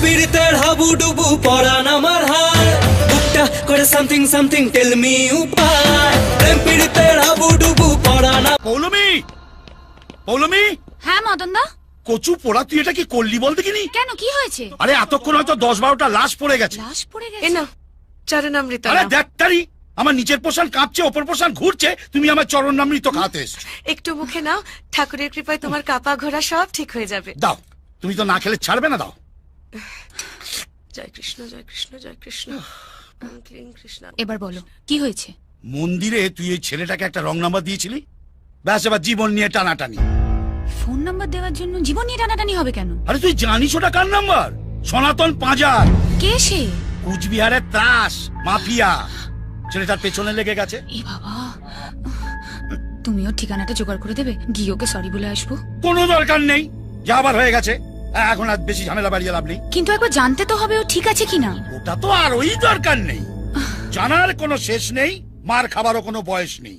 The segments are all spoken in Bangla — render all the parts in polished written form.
পীড়িতের হাবুডুবু পরান আমার হায় বুকটা করে সামথিং সামথিং টেল মি উপায় প্রেম পীড়িতের হাবুডুবু পরান। পৌলমি, পৌলমি। হ্যাঁ মদন দা। কচু পোড়া, তুই এটা কি করলি বল দেখিনি? কেন, কি হয়েছে? আরে এতক্ষণ হয়তো 10-12টা লাশ পড়ে গেছে। লাশ পড়ে এ গেছে? না চরণামৃত আরে নাও। দেখ তারি, আমার নিচের পোষণ কাঁপছে, ওপর পোষণ ঘুরছে, তুমি আমার চরণামৃত খাতে এসছো। একটু মুখে নাও, ঠাকুরের কৃপায় তোমার কাপা ঘোরা সব ঠিক হয়ে যাবে। দাও, তুমি তো না খেলে ছাড়বে না, দাও। জয় কৃষ্ণ জয় কৃষ্ণ জয় কৃষ্ণ। ওম ক্লিং কৃষ্ণ। এবার বলো কি হয়েছে? মন্দিরে তুই এই ছেলেটাকে একটা রং নাম্বার দিয়েছিলি, ব্যাস এবার জীবন নিয়ে টানাটানি। ফোন নাম্বার দেওয়ার জন্য জীবন নিয়ে টানাটানি হবে কেন? আরে তুই জানিস ওটা কার নাম্বার? সনাতন পাঁজার, কে সে? কুচবিহারের ত্রাস মাফিয়া। ছেলেটার পেছনে লেগে গেছে। এ বাবা, তুমিও ঠিকানাটা জোগাড় করে দেবে, গিয়ে ওকে সরি বলে আসবো। কোনো দরকার নেই, যা আবার হয়ে গেছে, এখন আর বেশি ঝামেলা বাড়িয়ে লাভ নেই। কিন্তু একবার জানতে তো হবে ও ঠিক আছে কিনা। ওটা তো আর ওই দরকার নেই, জানার কোনো শেষ নেই, মার খাবারও কোনো বয়স নেই।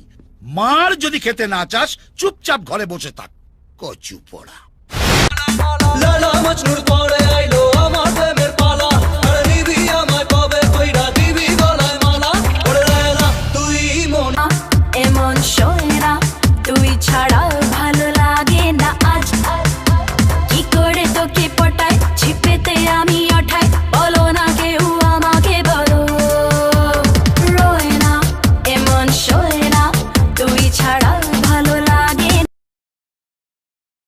মার যদি খেতে না চাস চুপচাপ ঘরে বসে থাক, কচু পোড়া। লালা মজনুর পরে আইলো আমার প্রেমের